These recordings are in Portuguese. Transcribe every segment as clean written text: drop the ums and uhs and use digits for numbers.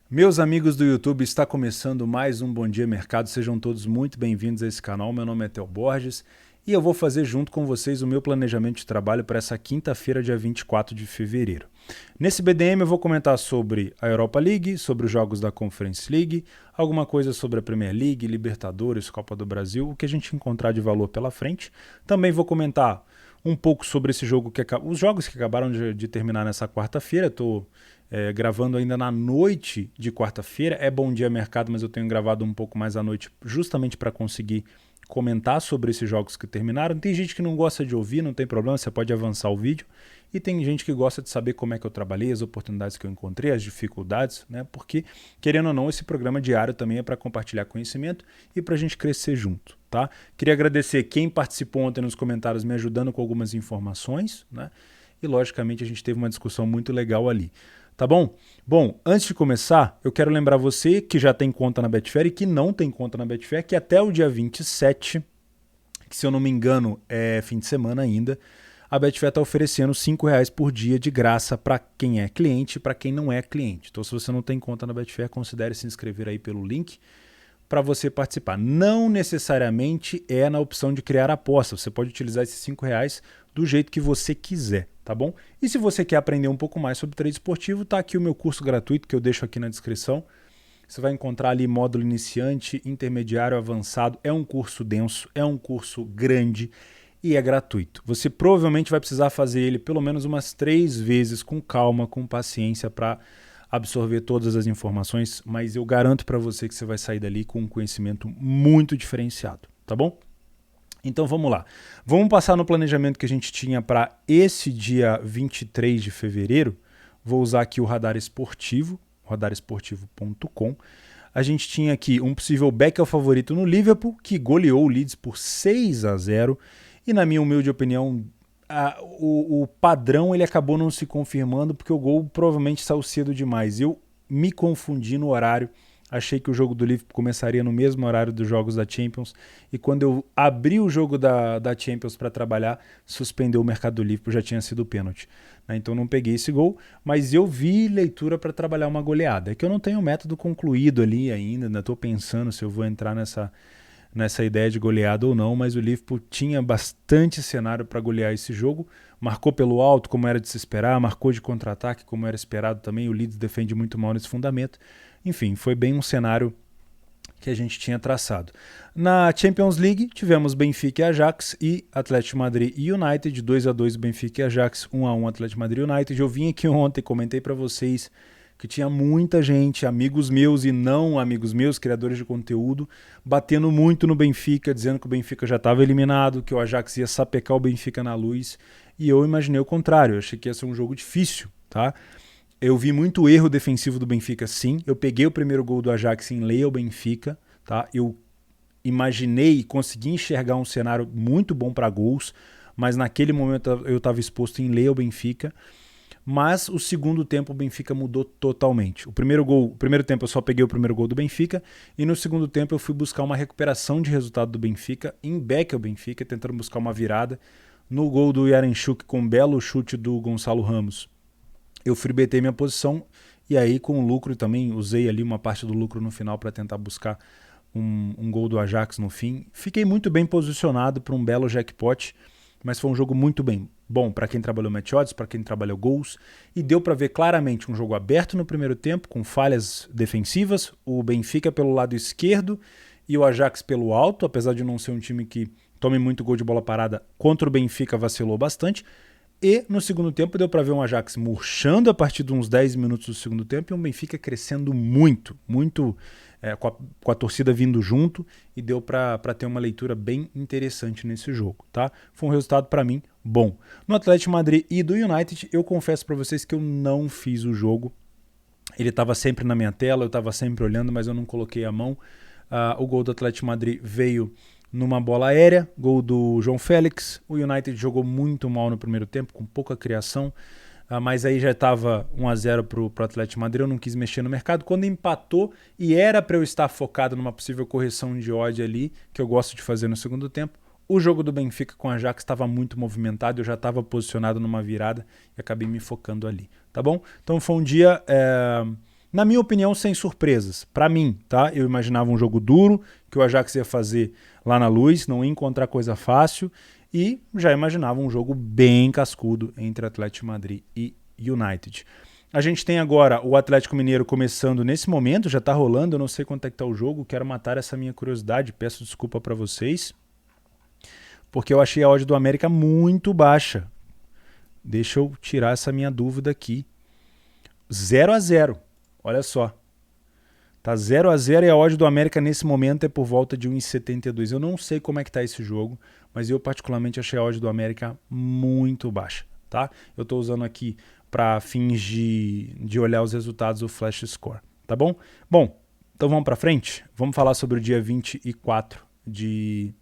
Meus amigos do YouTube, está começando mais um Bom Dia Mercado, sejam todos muito bem-vindos a esse canal, meu nome é Theo Borges e eu vou fazer junto com vocês o meu planejamento de trabalho para essa quinta-feira, dia 24 de fevereiro. Nesse BDM eu vou comentar sobre a Europa League, sobre os jogos da Conference League, alguma coisa sobre a Premier League, Libertadores, Copa do Brasil, o que a gente encontrar de valor pela frente. Também vou comentar um pouco sobre esse jogo, os jogos que acabaram de terminar nessa quarta-feira. Estou gravando ainda na noite de quarta-feira. É Bom Dia Mercado, mas eu tenho gravado um pouco mais à noite justamente para conseguir comentar sobre esses jogos que terminaram. Tem gente que não gosta de ouvir, não tem problema, você pode avançar o vídeo. E tem gente que gosta de saber como é que eu trabalhei, as oportunidades que eu encontrei, as dificuldades, né? Porque, querendo ou não, esse programa diário também é para compartilhar conhecimento e para a gente crescer junto, tá? Queria agradecer quem participou ontem nos comentários me ajudando com algumas informações, né? E, logicamente, a gente teve uma discussão muito legal ali. Tá bom? Bom, antes de começar, eu quero lembrar você que já tem conta na Betfair e que não tem conta na Betfair, que até o dia 27, que se eu não me engano é fim de semana ainda, a Betfair está oferecendo R$ 5 por dia de graça para quem é cliente e para quem não é cliente. Então, se você não tem conta na Betfair, considere se inscrever aí pelo link para você participar. Não necessariamente é na opção de criar aposta. Você pode utilizar esses R$ 5 do jeito que você quiser, tá bom? E se você quer aprender um pouco mais sobre trade esportivo, tá aqui o meu curso gratuito que eu deixo aqui na descrição. Você vai encontrar ali módulo iniciante, intermediário, avançado. É um curso denso, é um curso grande e é gratuito. Você provavelmente vai precisar fazer ele pelo menos umas 3 vezes com calma, com paciência para absorver todas as informações, mas eu garanto para você que você vai sair dali com um conhecimento muito diferenciado, tá bom? Então vamos lá. Vamos passar no planejamento que a gente tinha para esse dia 23 de fevereiro. Vou usar aqui o Radar Esportivo, radaresportivo.com. A gente tinha aqui um possível back ao favorito no Liverpool, que goleou o Leeds por 6-0. E na minha humilde opinião, o padrão ele acabou não se confirmando porque o gol provavelmente saiu cedo demais. Eu me confundi no horário, achei que o jogo do Liverpool começaria no mesmo horário dos jogos da Champions e quando eu abri o jogo da Champions para trabalhar, suspendeu o mercado do Liverpool, já tinha sido pênalti. Então não peguei esse gol, mas eu vi leitura para trabalhar uma goleada. É que eu não tenho o método concluído ali ainda estou pensando se eu vou entrar nessa ideia de goleada ou não, mas o Liverpool tinha bastante cenário para golear esse jogo, marcou pelo alto como era de se esperar, marcou de contra-ataque como era esperado também, o Leeds defende muito mal nesse fundamento, enfim, foi bem um cenário que a gente tinha traçado. Na Champions League tivemos Benfica e Ajax e Atlético Madrid e United, 2-2 Benfica e Ajax, 1-1 Atlético Madrid e United. Eu vim aqui ontem, comentei para vocês que tinha muita gente, amigos meus e não amigos meus, criadores de conteúdo, batendo muito no Benfica, dizendo que o Benfica já estava eliminado, que o Ajax ia sapecar o Benfica na luz, e eu imaginei o contrário, eu achei que ia ser um jogo difícil, tá? Eu vi muito erro defensivo do Benfica, sim, eu peguei o primeiro gol do Ajax em lei ao Benfica, tá? Eu imaginei e consegui enxergar um cenário muito bom para gols, mas naquele momento eu estava exposto em lei ao Benfica. Mas o segundo tempo o Benfica mudou totalmente. O primeiro tempo eu só peguei o primeiro gol do Benfica e no segundo tempo eu fui buscar uma recuperação de resultado do Benfica, em back ao Benfica, tentando buscar uma virada. No gol do Yaremchuk com um belo chute do Gonçalo Ramos, eu freebetei minha posição e aí com o lucro também usei ali uma parte do lucro no final para tentar buscar um gol do Ajax no fim. Fiquei muito bem posicionado para um belo jackpot, mas foi um jogo muito bom para quem trabalhou match odds, para quem trabalhou gols, e deu para ver claramente um jogo aberto no primeiro tempo, com falhas defensivas, o Benfica pelo lado esquerdo e o Ajax pelo alto, apesar de não ser um time que tome muito gol de bola parada, contra o Benfica vacilou bastante, e no segundo tempo deu para ver um Ajax murchando a partir de uns 10 minutos do segundo tempo e um Benfica crescendo muito com a torcida vindo junto e deu para ter uma leitura bem interessante nesse jogo, tá? Foi um resultado para mim bom. No Atlético Madrid e do United, eu confesso para vocês que eu não fiz o jogo. Ele estava sempre na minha tela, eu estava sempre olhando, mas eu não coloquei a mão. O gol do Atlético Madrid veio numa bola aérea, gol do João Félix. O United jogou muito mal no primeiro tempo, com pouca criação, mas aí já estava 1-0 para o Atlético Madrid, eu não quis mexer no mercado. Quando empatou, e era para eu estar focado numa possível correção de odd ali, que eu gosto de fazer no segundo tempo, o jogo do Benfica com a Ajax estava muito movimentado, eu já estava posicionado numa virada e acabei me focando ali, tá bom? Então foi um dia Na minha opinião, sem surpresas. Para mim, tá? Eu imaginava um jogo duro, que o Ajax ia fazer lá na Luz, não ia encontrar coisa fácil, e já imaginava um jogo bem cascudo entre Atlético de Madrid e United. A gente tem agora o Atlético Mineiro começando nesse momento, já tá rolando, eu não sei quanto é que tá o jogo, quero matar essa minha curiosidade, peço desculpa para vocês, porque eu achei a odd do América muito baixa. Deixa eu tirar essa minha dúvida aqui. 0-0, olha só. Tá 0-0 e a odd do América nesse momento é por volta de 1,72. Eu não sei como é que tá esse jogo, mas eu particularmente achei a odd do América muito baixa, tá? Eu tô usando aqui para fins de olhar os resultados do Flash Score, tá bom? Bom, então vamos para frente. Vamos falar sobre o dia 24 de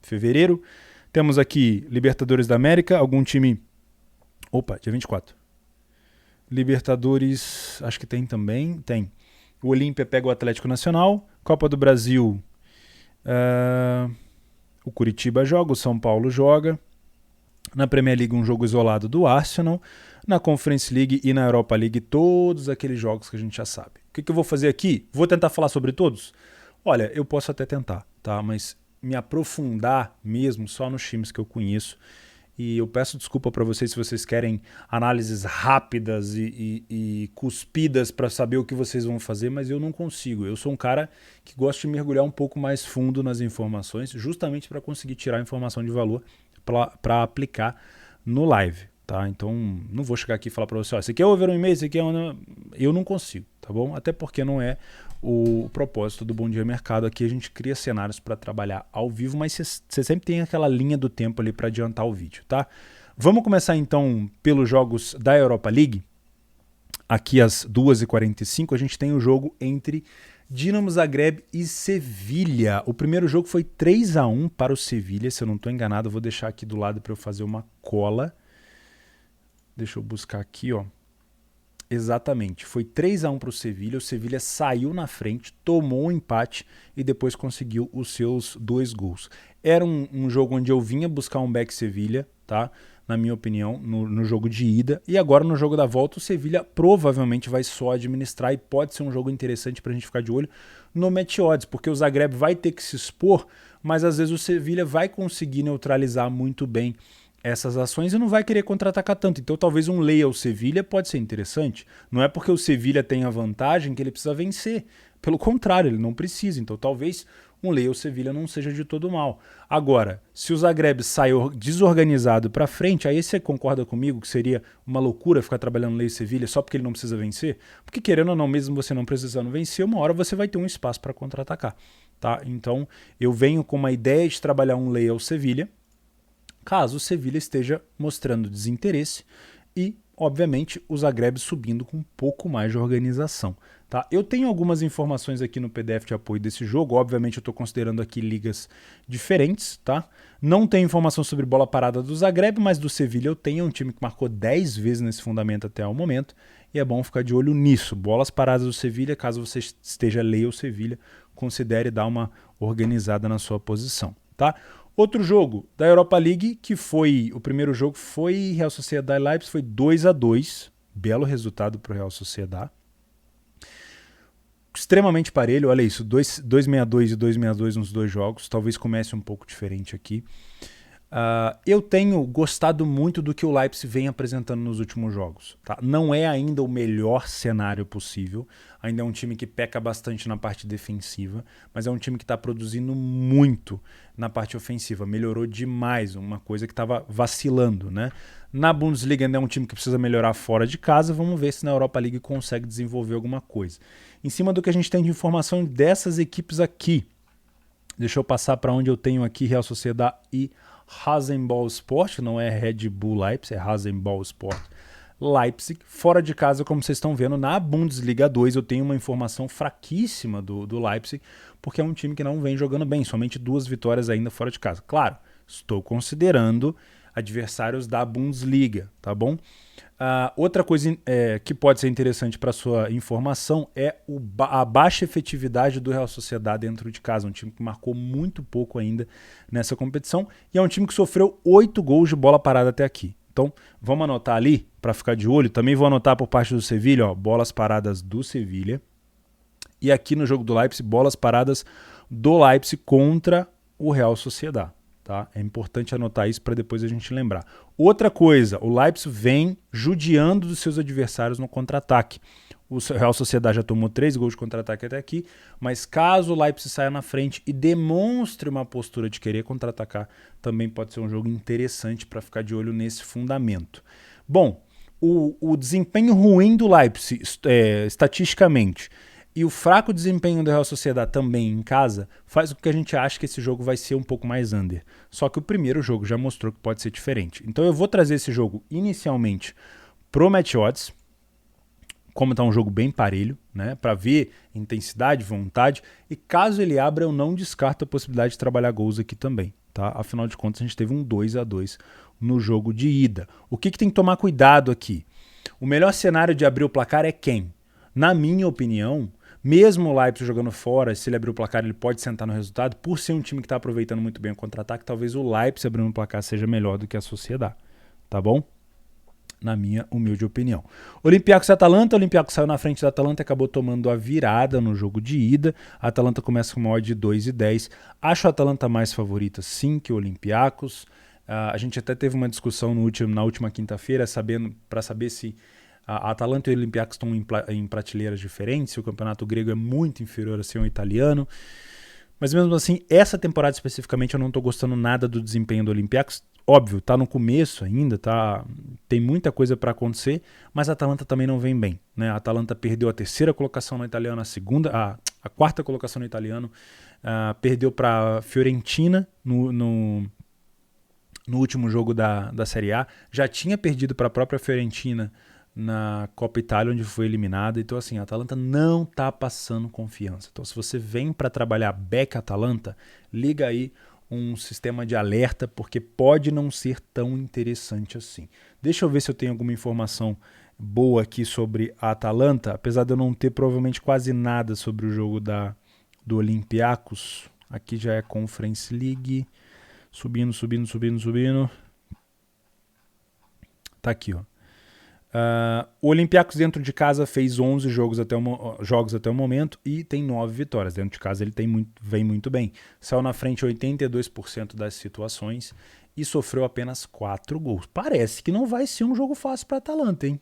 fevereiro. Temos aqui Libertadores da América, algum time... Opa, dia 24. Libertadores, acho que tem também, tem. O Olímpia pega o Atlético Nacional, Copa do Brasil, o Curitiba joga, o São Paulo joga. Na Premier League um jogo isolado do Arsenal. Na Conference League e na Europa League todos aqueles jogos que a gente já sabe. O que eu vou fazer aqui? Vou tentar falar sobre todos? Olha, eu posso até tentar, tá? Mas me aprofundar mesmo só nos times que eu conheço. E eu peço desculpa para vocês se vocês querem análises rápidas e cuspidas para saber o que vocês vão fazer, mas eu não consigo. Eu sou um cara que gosta de mergulhar um pouco mais fundo nas informações, justamente para conseguir tirar informação de valor para aplicar no live, tá? Então não vou chegar aqui e falar para você, ó, esse aqui é over um e-mail, esse aqui é um... Eu não consigo, tá bom? Até porque não é o propósito do Bom Dia Mercado. Aqui a gente cria cenários para trabalhar ao vivo, mas você sempre tem aquela linha do tempo ali para adiantar o vídeo, tá? Vamos começar então pelos jogos da Europa League. Aqui às 2h45 a gente tem o jogo entre Dinamo Zagreb e Sevilha. O primeiro jogo foi 3-1 para o Sevilha, se eu não estou enganado. Eu vou deixar aqui do lado para eu fazer uma cola. Deixa eu buscar aqui, ó. Exatamente, foi 3-1 para o Sevilha. O Sevilha saiu na frente, tomou um empate e depois conseguiu os seus 2 gols. Era um jogo onde eu vinha buscar um back Sevilha, tá? Na minha opinião, no jogo de ida. E agora no jogo da volta, o Sevilha provavelmente vai só administrar e pode ser um jogo interessante para a gente ficar de olho no match odds, porque o Zagreb vai ter que se expor, mas às vezes o Sevilha vai conseguir neutralizar muito bem essas ações e não vai querer contra-atacar tanto. Então talvez um lay ao Sevilha pode ser interessante. Não é porque o Sevilha tem a vantagem que ele precisa vencer. Pelo contrário, ele não precisa. Então talvez um lay ao Sevilha não seja de todo mal. Agora, se o Zagreb saiu desorganizado para frente, aí você concorda comigo que seria uma loucura ficar trabalhando lay Sevilha só porque ele não precisa vencer? Porque querendo ou não, mesmo você não precisando vencer, uma hora você vai ter um espaço para contra-atacar, tá? Então eu venho com uma ideia de trabalhar um lay ao Sevilha, caso o Sevilha esteja mostrando desinteresse e, obviamente, o Zagreb subindo com um pouco mais de organização. Tá? Eu tenho algumas informações aqui no PDF de apoio desse jogo, obviamente eu estou considerando aqui ligas diferentes. Tá? Não tenho informação sobre bola parada do Zagreb, mas do Sevilha eu tenho, um time que marcou 10 vezes nesse fundamento até o momento, e é bom ficar de olho nisso. Bolas paradas do Sevilha, caso você esteja lei ou Sevilha, considere dar uma organizada na sua posição. Tá? Outro jogo da Europa League, que foi, o primeiro jogo foi Real Sociedad e Leipzig, foi 2-2, belo resultado para o Real Sociedad. Extremamente parelho, olha isso, 2-62 e 2-62 nos dois jogos, talvez comece um pouco diferente aqui. Eu tenho gostado muito do que o Leipzig vem apresentando nos últimos jogos. Tá? Não é ainda o melhor cenário possível, ainda é um time que peca bastante na parte defensiva, mas é um time que está produzindo muito na parte ofensiva, melhorou demais, uma coisa que estava vacilando, né? Na Bundesliga ainda é um time que precisa melhorar fora de casa, vamos ver se na Europa League consegue desenvolver alguma coisa. Em cima do que a gente tem de informação dessas equipes aqui, deixa eu passar para onde eu tenho aqui Real Sociedad e Rasenball Sport, não é Red Bull Leipzig, é Rasenball Sport Leipzig. Fora de casa, como vocês estão vendo, na Bundesliga 2 eu tenho uma informação fraquíssima do Leipzig, porque é um time que não vem jogando bem, somente 2 vitórias ainda fora de casa. Claro, estou considerando adversários da Bundesliga, tá bom? Outra coisa que pode ser interessante para sua informação é a baixa efetividade do Real Sociedad dentro de casa, um time que marcou muito pouco ainda nessa competição e é um time que sofreu 8 gols de bola parada até aqui. Então, vamos anotar ali para ficar de olho. Também vou anotar por parte do Sevilha, ó, bolas paradas do Sevilha. E aqui no jogo do Leipzig, bolas paradas do Leipzig contra o Real Sociedad. Tá? É importante anotar isso para depois a gente lembrar. Outra coisa, o Leipzig vem judiando dos seus adversários no contra-ataque. O Real Sociedad já tomou 3 gols de contra-ataque até aqui, mas caso o Leipzig saia na frente e demonstre uma postura de querer contra-atacar, também pode ser um jogo interessante para ficar de olho nesse fundamento. Bom, o desempenho ruim do Leipzig, estatisticamente, e o fraco desempenho do Real Sociedad também em casa faz com que a gente ache que esse jogo vai ser um pouco mais under. Só que o primeiro jogo já mostrou que pode ser diferente. Então eu vou trazer esse jogo inicialmente pro Match Odds, como está um jogo bem parelho, né, para ver intensidade, vontade, e caso ele abra eu não descarto a possibilidade de trabalhar gols aqui também. Tá? Afinal de contas a gente teve um 2-2 no jogo de ida. O que tem que tomar cuidado aqui? O melhor cenário de abrir o placar é quem? Na minha opinião, mesmo o Leipzig jogando fora, se ele abrir o placar, ele pode sentar no resultado. Por ser um time que está aproveitando muito bem o contra-ataque, talvez o Leipzig abrindo o placar seja melhor do que a Sociedad. Tá bom? Na minha humilde opinião. Olympiacos e Atalanta. O Olympiacos saiu na frente da Atalanta e acabou tomando a virada no jogo de ida. A Atalanta começa com uma odd de 2,10. Acho a Atalanta mais favorita, sim, que o Olympiacos. A gente até teve uma discussão na última quinta-feira para saber se a Atalanta e o Olympiacos estão em prateleiras diferentes, se o campeonato grego é muito inferior a ser um italiano. Mas mesmo assim, essa temporada especificamente eu não estou gostando nada do desempenho do Olympiacos. Óbvio, tá no começo ainda, tem muita coisa para acontecer, mas a Atalanta também não vem bem. Né? A Atalanta perdeu a terceira colocação no italiano, a quarta colocação no italiano, perdeu para a Fiorentina no último jogo da Série A, já tinha perdido para a própria Fiorentina na Copa Itália, onde foi eliminada. Então, assim, a Atalanta não tá passando confiança. Então, se você vem para trabalhar back Atalanta, liga aí um sistema de alerta, porque pode não ser tão interessante assim. Deixa eu ver se eu tenho alguma informação boa aqui sobre a Atalanta, apesar de eu não ter provavelmente quase nada sobre o jogo do Olympiacos. Aqui já é Conference League. Subindo. Tá aqui, ó. O Olympiacos dentro de casa fez 11 jogos até o momento e tem 9 vitórias. Dentro de casa ele vem muito bem. Saiu na frente 82% das situações e sofreu apenas 4 gols. Parece que não vai ser um jogo fácil para a Atalanta, hein?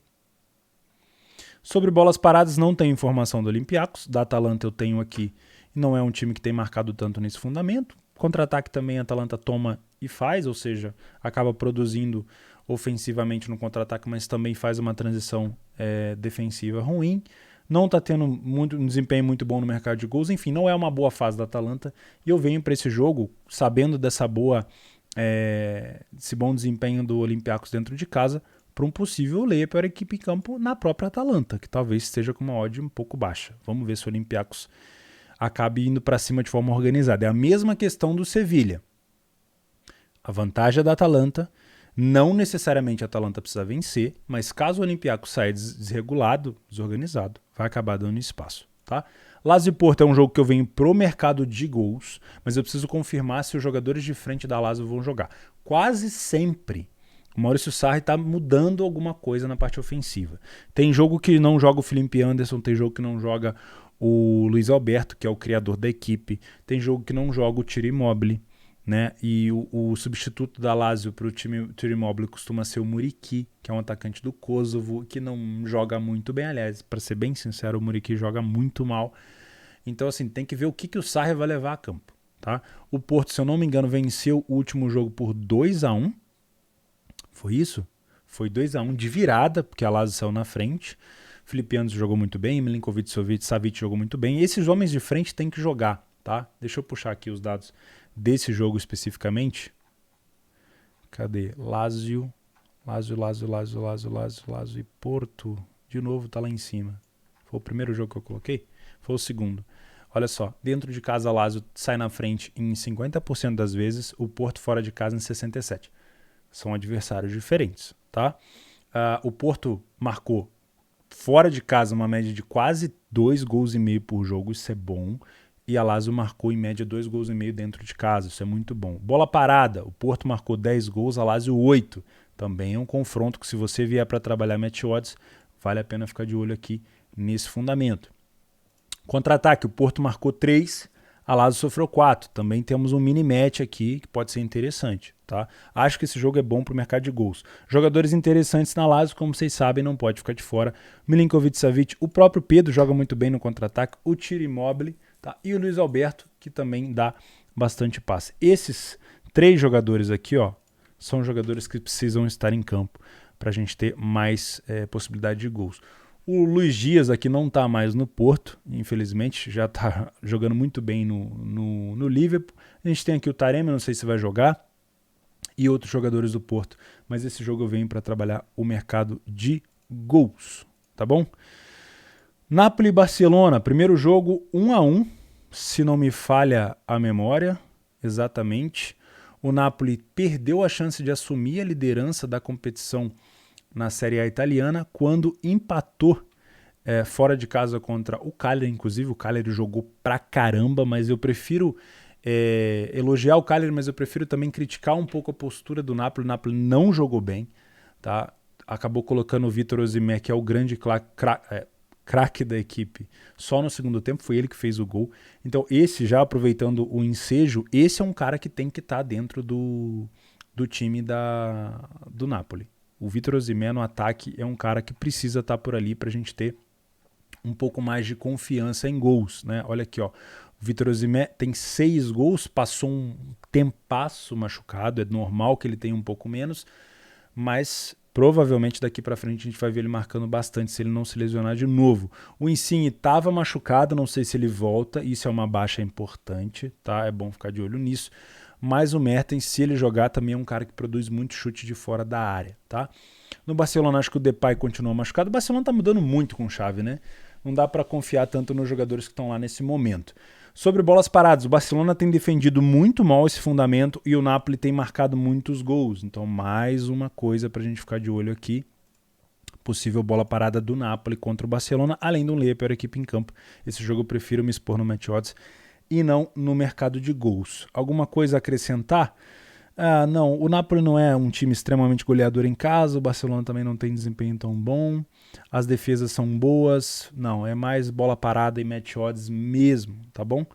Sobre bolas paradas não tem informação do Olympiacos. Da Atalanta eu tenho aqui. Não é um time que tem marcado tanto nesse fundamento. Contra-ataque também a Atalanta toma e faz, ou seja, acaba produzindo ofensivamente no contra-ataque, mas também faz uma transição defensiva ruim. Não está tendo um desempenho muito bom no mercado de gols. Enfim, não é uma boa fase da Atalanta. E eu venho para esse jogo sabendo desse bom desempenho do Olympiacos dentro de casa para um possível layer para a equipe em campo na própria Atalanta, que talvez esteja com uma odd um pouco baixa. Vamos ver se o Olympiacos acabe indo para cima de forma organizada. É a mesma questão do Sevilha. A vantagem é da Atalanta. Não necessariamente a Atalanta precisa vencer, mas caso o Olympiacos saia desregulado, desorganizado, vai acabar dando espaço. Tá? Lazio e Porto é um jogo que eu venho pro mercado de gols, mas eu preciso confirmar se os jogadores de frente da Lazio vão jogar. Quase sempre o Maurício Sarri está mudando alguma coisa na parte ofensiva. Tem jogo que não joga o Felipe Anderson, tem jogo que não joga o Luiz Alberto, que é o criador da equipe, tem jogo que não joga o Ciro Immobile, né? E o substituto da Lazio para o Ciro Immobile costuma ser o Muriqi, que é um atacante do Kosovo, que não joga muito bem. Aliás, para ser bem sincero, o Muriqi joga muito mal. Então, assim, tem que ver o que o Sarri vai levar a campo. Tá? O Porto, se eu não me engano, venceu o último jogo por 2-1. Foi isso? Foi 2-1 de virada, porque a Lazio saiu na frente. Felipe Anderson jogou muito bem, Milinkovic-Savic jogou muito bem. E esses homens de frente têm que jogar. Tá? Deixa eu puxar aqui os dados desse jogo especificamente. Cadê? Lazio e Porto. De novo tá lá em cima. Foi o primeiro jogo que eu coloquei? Foi o segundo. Olha só, dentro de casa a Lazio sai na frente em 50% das vezes, o Porto fora de casa em 67%. São adversários diferentes, tá? O Porto marcou fora de casa uma média de quase 2,5 gols por jogo, isso é bom. E a Lazio marcou em média 2,5 gols dentro de casa, isso é muito bom. Bola parada, o Porto marcou 10 gols, a Lazio 8. Também é um confronto que, se você vier para trabalhar match odds, vale a pena ficar de olho aqui nesse fundamento. Contra-ataque, o Porto marcou 3, a Lazio sofreu 4. Também temos um mini match aqui que pode ser interessante. Tá? Acho que esse jogo é bom para o mercado de gols. Jogadores interessantes na Lazio, como vocês sabem, não pode ficar de fora. Milinkovic-Savic, o próprio Pedro joga muito bem no contra-ataque, o Ciro Immobile, tá? E o Luiz Alberto, que também dá bastante passe. Esses 3 jogadores aqui, ó, são jogadores que precisam estar em campo para a gente ter mais possibilidade de gols. O Luiz Dias aqui não está mais no Porto, infelizmente, já está jogando muito bem no Liverpool. A gente tem aqui o Taremi, não sei se vai jogar, e outros jogadores do Porto, mas esse jogo eu venho para trabalhar o mercado de gols, tá bom? Napoli e Barcelona, primeiro jogo 1-1, se não me falha a memória, exatamente. O Napoli perdeu a chance de assumir a liderança da competição na Série A italiana quando empatou fora de casa contra o Cagliari. Inclusive o Cagliari jogou pra caramba, mas eu prefiro elogiar o Cagliari, mas eu prefiro também criticar um pouco a postura do Napoli. O Napoli não jogou bem, tá? Acabou colocando o Vitor Osimhen, que é o grande craque da equipe, só no segundo tempo. Foi ele que fez o gol. Então esse, já aproveitando o ensejo, esse é um cara que tem que estar dentro do time do Napoli. O Vitor Osimhen no ataque é um cara que precisa estar por ali para a gente ter um pouco mais de confiança em gols, né? Olha aqui, ó. O Vitor Osimhen tem 6 gols, passou um tempasso machucado, é normal que ele tenha um pouco menos, mas provavelmente daqui para frente a gente vai ver ele marcando bastante se ele não se lesionar de novo. O Insigne estava machucado, não sei se ele volta, isso é uma baixa importante, tá? É bom ficar de olho nisso. Mas o Mertens, se ele jogar, também é um cara que produz muito chute de fora da área, tá? No Barcelona, acho que o Depay continua machucado. O Barcelona tá mudando muito com chave, né? Não dá para confiar tanto nos jogadores que estão lá nesse momento. Sobre bolas paradas, o Barcelona tem defendido muito mal esse fundamento e o Napoli tem marcado muitos gols. Então, mais uma coisa para a gente ficar de olho aqui. Possível bola parada do Napoli contra o Barcelona, além de um lei a pior equipe em campo. Esse jogo eu prefiro me expor no match odds e não no mercado de gols. Alguma coisa a acrescentar? Não, o Napoli não é um time extremamente goleador em casa, o Barcelona também não tem desempenho tão bom, as defesas são boas, não, é mais bola parada e match odds mesmo, tá bom?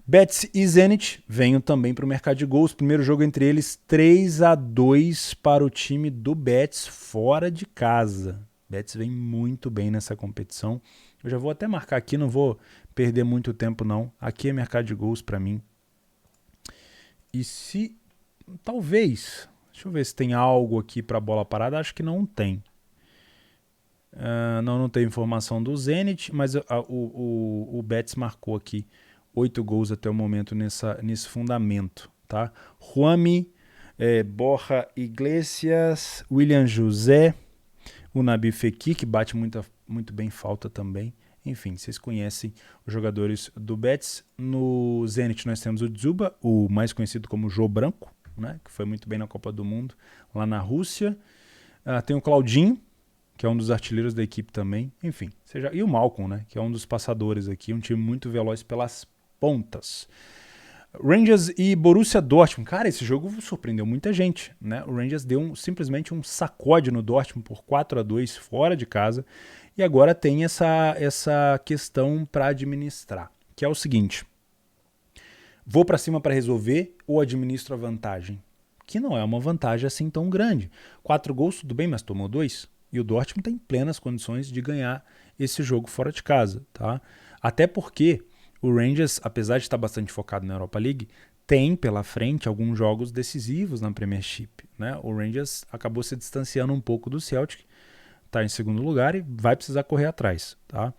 Betis e Zenit venham também para o mercado de gols, primeiro jogo entre eles 3-2 para o time do Betis fora de casa. Betis vem muito bem nessa competição. Eu já vou até marcar aqui, não vou perder muito tempo não. Aqui é mercado de gols para mim. E se... talvez... deixa eu ver se tem algo aqui para bola parada. Acho que não tem. Não tem informação do Zenit, mas o Betis marcou aqui 8 gols até o momento nesse fundamento. Tá? Juami, Borja Iglesias, William José, o Nabi Fekir, que bate muito bem falta também. Enfim, vocês conhecem os jogadores do Betis. No Zenit nós temos o Dzuba, o mais conhecido como Jô Branco, né, que foi muito bem na Copa do Mundo lá na Rússia. Tem o Claudinho, que é um dos artilheiros da equipe também. Enfim, e o Malcolm, né, que é um dos passadores aqui, um time muito veloz pelas pontas. Rangers e Borussia Dortmund. Cara, esse jogo surpreendeu muita gente, né? O Rangers deu simplesmente um sacode no Dortmund por 4-2 fora de casa. E agora tem essa questão para administrar, que é o seguinte: vou para cima para resolver ou administro a vantagem? Que não é uma vantagem assim tão grande. 4 gols, tudo bem, mas tomou 2. E o Dortmund tem plenas condições de ganhar esse jogo fora de casa, tá? Até porque o Rangers, apesar de estar bastante focado na Europa League, tem pela frente alguns jogos decisivos na Premiership, né? O Rangers acabou se distanciando um pouco do Celtic, está em segundo lugar e vai precisar correr atrás, tá?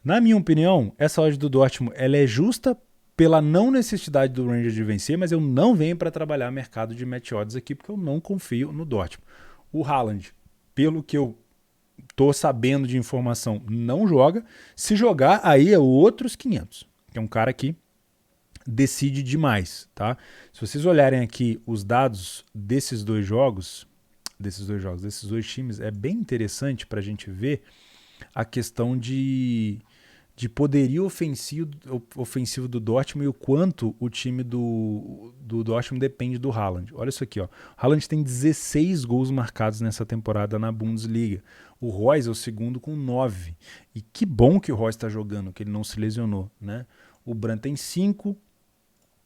Na minha opinião, essa odd do Dortmund ela é justa pela não necessidade do Rangers de vencer, mas eu não venho para trabalhar mercado de match odds aqui porque eu não confio no Dortmund. O Haaland, pelo que eu tô sabendo de informação, não joga. Se jogar, aí é outros 500. É um cara que decide demais, tá? Se vocês olharem aqui os dados desses dois times, é bem interessante para a gente ver a questão de de poderio ofensivo do Dortmund e o quanto o time do Dortmund depende do Haaland. Olha isso aqui, ó. O Haaland tem 16 gols marcados nessa temporada na Bundesliga. O Reus é o segundo com 9. E que bom que o Reus está jogando, que ele não se lesionou, né? O Brandt tem 5.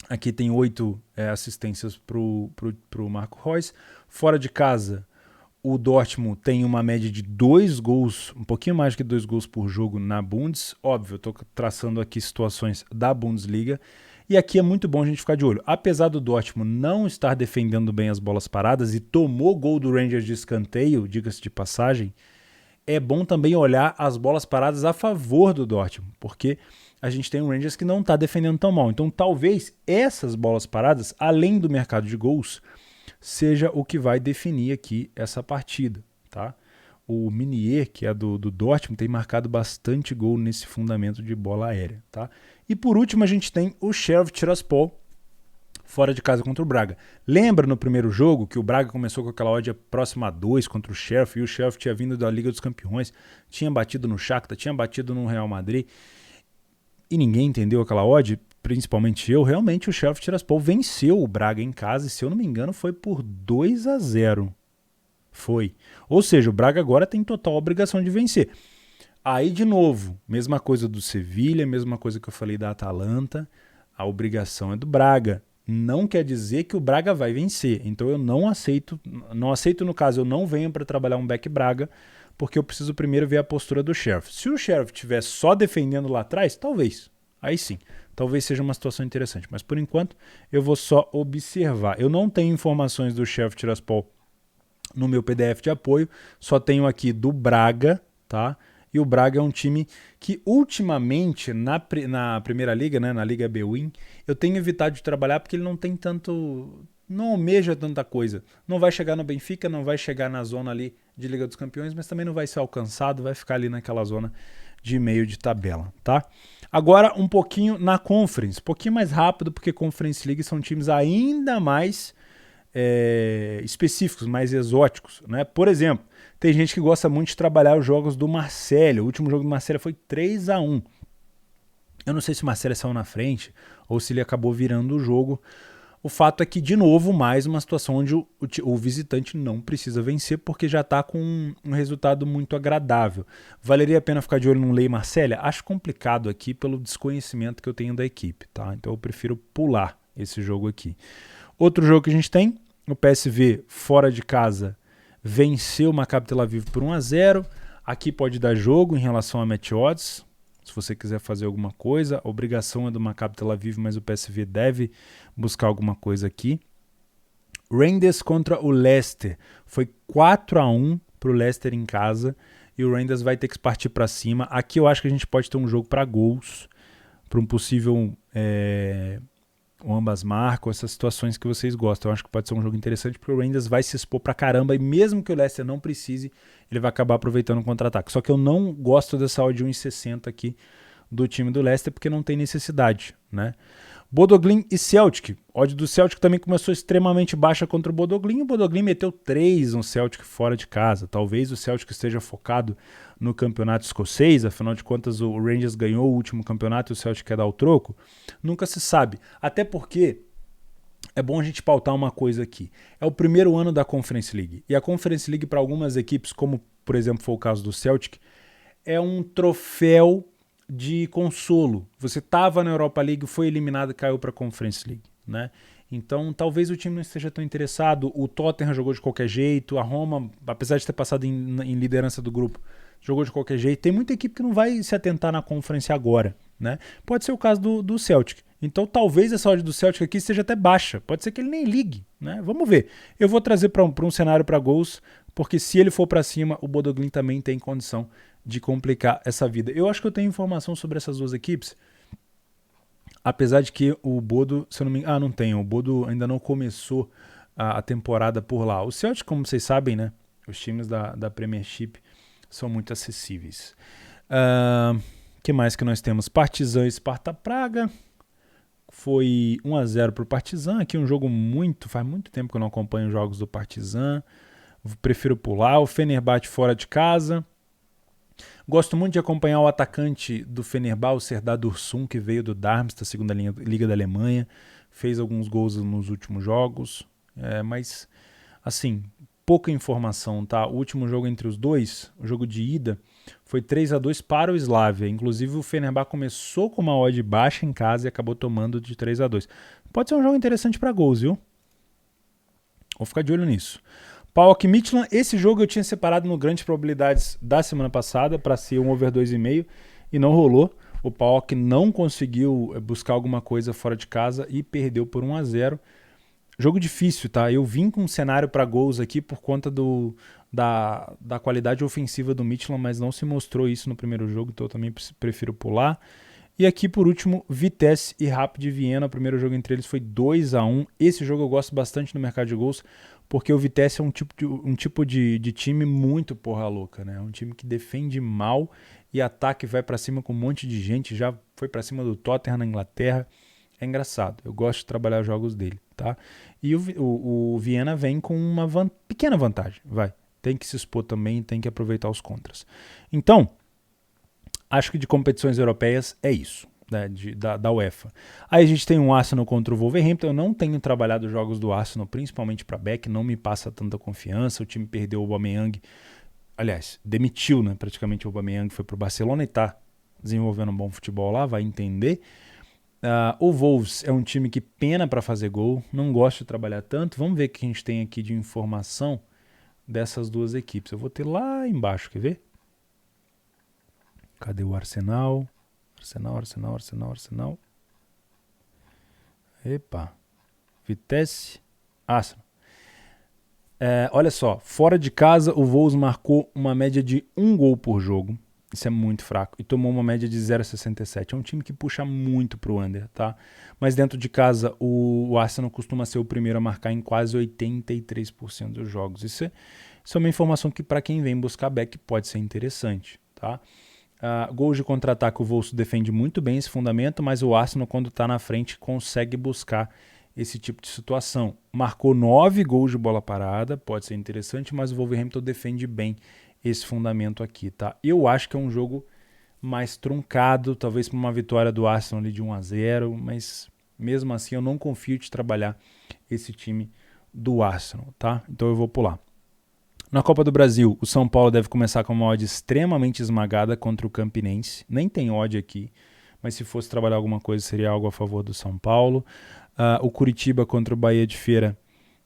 Aqui tem 8 assistências para o Marco Reus. Fora de casa, o Dortmund tem uma média de 2 gols, um pouquinho mais que 2 gols por jogo na Bundes. Óbvio, eu estou traçando aqui situações da Bundesliga. E aqui é muito bom a gente ficar de olho. Apesar do Dortmund não estar defendendo bem as bolas paradas e tomou gol do Rangers de escanteio, diga-se de passagem, é bom também olhar as bolas paradas a favor do Dortmund, porque a gente tem um Rangers que não está defendendo tão mal. Então talvez essas bolas paradas, além do mercado de gols, seja o que vai definir aqui essa partida, tá? O Meunier, que é do Dortmund, tem marcado bastante gol nesse fundamento de bola aérea, tá? E por último a gente tem o Sheriff Tiraspol, fora de casa contra o Braga. Lembra no primeiro jogo que o Braga começou com aquela odd próxima a 2 contra o Sheriff, e o Sheriff tinha vindo da Liga dos Campeões, tinha batido no Shakhtar, tinha batido no Real Madrid, e ninguém entendeu aquela odd, principalmente eu. Realmente o Sheriff Tiraspol venceu o Braga em casa, e se eu não me engano foi por 2-0. Foi. Ou seja, o Braga agora tem total obrigação de vencer. Aí de novo, mesma coisa do Sevilha, mesma coisa que eu falei da Atalanta, a obrigação é do Braga. Não quer dizer que o Braga vai vencer, então eu não aceito no caso, eu não venho para trabalhar um back Braga, porque eu preciso primeiro ver a postura do Sheriff. Se o Sheriff estiver só defendendo lá atrás, talvez, aí sim, talvez seja uma situação interessante, mas por enquanto eu vou só observar. Eu não tenho informações do Sheriff Tiraspol no meu PDF de apoio, só tenho aqui do Braga, tá? E o Braga é um time que ultimamente na Primeira Liga, né, na Liga B-Win, eu tenho evitado de trabalhar porque ele não tem tanto, não almeja tanta coisa. Não vai chegar no Benfica, não vai chegar na zona ali de Liga dos Campeões, mas também não vai ser alcançado, vai ficar ali naquela zona de meio de tabela, tá? Agora um pouquinho na Conference, um pouquinho mais rápido, porque Conference League são times ainda mais específicos, mais exóticos, né? Por exemplo, tem gente que gosta muito de trabalhar os jogos do Marselha. O último jogo do Marselha foi 3-1. Eu não sei se o Marselha saiu na frente ou se ele acabou virando o jogo. O fato é que, de novo, mais uma situação onde o visitante não precisa vencer porque já está com um resultado muito agradável. Valeria a pena ficar de olho num Lei Marselha? Acho complicado aqui pelo desconhecimento que eu tenho da equipe, tá? Então eu prefiro pular esse jogo aqui. Outro jogo que a gente tem, o PSV fora de casa venceu o Maccabi Tel Aviv por 1-0. Aqui pode dar jogo em relação a match odds, se você quiser fazer alguma coisa. A obrigação é do Maccabi Tel Aviv, mas o PSV deve buscar alguma coisa aqui. Rangers contra o Leicester. Foi 4-1 para o Leicester em casa e o Rangers vai ter que partir para cima. Aqui eu acho que a gente pode ter um jogo para gols, para um possível ambas marcam, essas situações que vocês gostam. Eu acho que pode ser um jogo interessante porque o Rangers vai se expor pra caramba e mesmo que o Leicester não precise, ele vai acabar aproveitando o contra-ataque. Só que eu não gosto dessa odd de 1,60 aqui do time do Leicester porque não tem necessidade, né? Bodo Glimt e Celtic. A odd do Celtic também começou extremamente baixa contra o Bodo Glimt. O Bodo Glimt meteu 3 no Celtic fora de casa. Talvez o Celtic esteja focado no campeonato escocês, afinal de contas o Rangers ganhou o último campeonato e o Celtic quer dar o troco. Nunca se sabe. Até porque é bom a gente pautar uma coisa aqui. É o primeiro ano da Conference League. E a Conference League para algumas equipes, como por exemplo foi o caso do Celtic, é um troféu de consolo. Você estava na Europa League, foi eliminado e caiu para a Conference League, né? Então talvez o time não esteja tão interessado. O Tottenham jogou de qualquer jeito, a Roma, apesar de ter passado em liderança do grupo, jogou de qualquer jeito. Tem muita equipe que não vai se atentar na Conference agora, né? Pode ser o caso do Celtic. Então talvez essa odd do Celtic aqui esteja até baixa. Pode ser que ele nem ligue, né? Vamos ver. Eu vou trazer para um cenário para gols, porque se ele for para cima, o Bodo Glimt também tem condição de complicar essa vida. Eu acho que eu tenho informação sobre essas duas equipes, apesar de que o Bodo, se eu não me engano, não tem. O Bodo ainda não começou a temporada por lá. O Celtic, como vocês sabem, né? Os times da Premiership são muito acessíveis. Que mais que nós temos? Partizan e Sparta Praga. Foi 1-0 para o Partizan. Aqui um jogo faz muito tempo que eu não acompanho os jogos do Partizan. Prefiro pular. O Fenerbahçe fora de casa. Gosto muito de acompanhar o atacante do Fenerbahçe, o Serdar Dursun, que veio do Darmstadt, segunda liga da Alemanha. Fez alguns gols nos últimos jogos, mas assim, pouca informação, tá? O último jogo entre os dois, o jogo de ida, foi 3-2 para o Slavia. Inclusive o Fenerbahçe começou com uma odd baixa em casa e acabou tomando de 3-2. Pode ser um jogo interessante para gols, viu? Vou ficar de olho nisso. PAOK Midtjylland, esse jogo eu tinha separado no Grandes Probabilidades da semana passada para ser um over 2,5 e não rolou. O PAOK não conseguiu buscar alguma coisa fora de casa e perdeu por 1-0. Jogo difícil, tá? Eu vim com um cenário para gols aqui por conta da qualidade ofensiva do Midtjylland, mas não se mostrou isso no primeiro jogo, então eu também prefiro pular. E aqui, por último, Vitesse e Rapid Viena. O primeiro jogo entre eles foi 2-1. Esse jogo eu gosto bastante no mercado de gols, porque o Vitesse é um tipo de time muito porra louca, né? É um time que defende mal e ataque vai para cima com um monte de gente. Já foi para cima do Tottenham na Inglaterra. É engraçado. Eu gosto de trabalhar os jogos dele, tá? E o Viena vem com uma pequena vantagem. Tem que se expor também, tem que aproveitar os contras. Então, acho que de competições europeias é isso, né, da UEFA. Aí a gente tem um Arsenal contra o Wolverhampton. Eu não tenho trabalhado os jogos do Arsenal, principalmente para back, não me passa tanta confiança. O time perdeu o Aubameyang, aliás, demitiu, né, praticamente o Aubameyang, foi para o Barcelona e está desenvolvendo um bom futebol lá, vai entender. O Wolves é um time que pena para fazer gol, não gosto de trabalhar tanto. Vamos ver o que a gente tem aqui de informação dessas duas equipes. Eu vou ter lá embaixo, quer ver? Cadê o Arsenal? Arsenal. Epa. Vitesse. Arsenal. Olha só, fora de casa o Wolves marcou uma média de 1 gol por jogo. Isso é muito fraco. E tomou uma média de 0,67. É um time que puxa muito pro under, tá? Mas dentro de casa o Arsenal costuma ser o primeiro a marcar em quase 83% dos jogos. Isso é uma informação que para quem vem buscar back pode ser interessante, tá? Gols de contra-ataque, o Wolves defende muito bem esse fundamento, mas o Arsenal, quando está na frente, consegue buscar esse tipo de situação. Marcou 9 gols de bola parada, pode ser interessante, mas o Wolverhampton defende bem esse fundamento aqui, tá? Eu acho que é um jogo mais truncado, talvez para uma vitória do Arsenal ali de 1-0, mas mesmo assim eu não confio de trabalhar esse time do Arsenal, tá? Então eu vou pular. Na Copa do Brasil, o São Paulo deve começar com uma odd extremamente esmagada contra o Campinense. Nem tem odd aqui, mas se fosse trabalhar alguma coisa seria algo a favor do São Paulo. O Curitiba contra o Bahia de Feira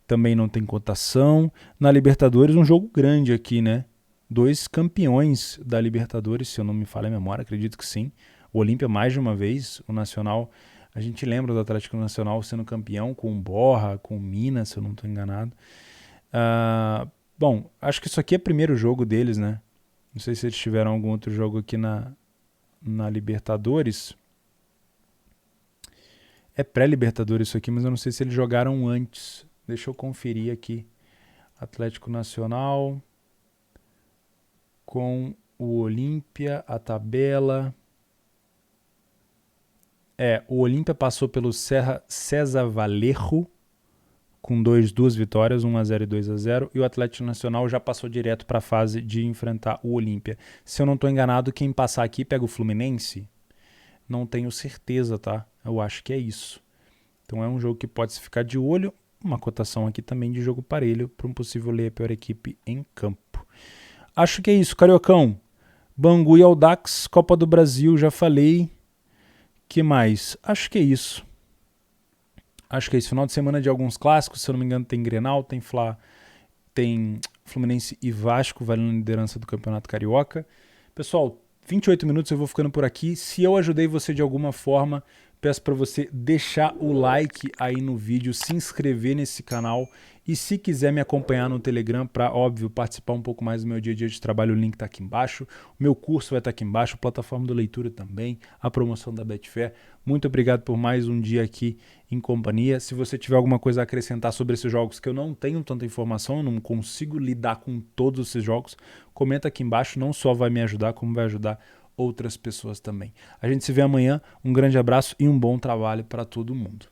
também não tem cotação. Na Libertadores, um jogo grande aqui, né? 2 campeões da Libertadores, se eu não me falha a memória, acredito que sim. O Olímpia mais de uma vez, o Nacional, a gente lembra do Atlético Nacional sendo campeão com o Borja, com o Minas, se eu não estou enganado. Bom, acho que isso aqui é o primeiro jogo deles, né? Não sei se eles tiveram algum outro jogo aqui na Libertadores. É pré-Libertadores isso aqui, mas eu não sei se eles jogaram antes. Deixa eu conferir aqui. Atlético Nacional com o Olímpia, a tabela. O Olímpia passou pelo César Vallejo com 2 vitórias, 1-0 e 2-0, e o Atlético Nacional já passou direto para a fase de enfrentar o Olímpia. Se eu não estou enganado, quem passar aqui pega o Fluminense? Não tenho certeza, tá? Eu acho que é isso. Então é um jogo que pode se ficar de olho. Uma cotação aqui também de jogo parelho para um possível ler a pior equipe em campo. Acho que é isso, Cariocão. Bangu e Audax, Copa do Brasil, já falei. Que mais? Acho que é isso. Final de semana de alguns clássicos, se eu não me engano tem Grenal, tem Fluminense e Vasco valendo a liderança do Campeonato Carioca. Pessoal, 28 minutos, eu vou ficando por aqui. Se eu ajudei você de alguma forma, peço para você deixar o like aí no vídeo, se inscrever nesse canal e se quiser me acompanhar no Telegram para, óbvio, participar um pouco mais do meu dia a dia de trabalho, o link está aqui embaixo. O meu curso vai estar aqui embaixo, a plataforma do Leitura também, a promoção da Betfair. Muito obrigado por mais um dia aqui em companhia. Se você tiver alguma coisa a acrescentar sobre esses jogos que eu não tenho tanta informação, eu não consigo lidar com todos esses jogos, comenta aqui embaixo, não só vai me ajudar, como vai ajudar outras pessoas também. A gente se vê amanhã, um grande abraço e um bom trabalho para todo mundo.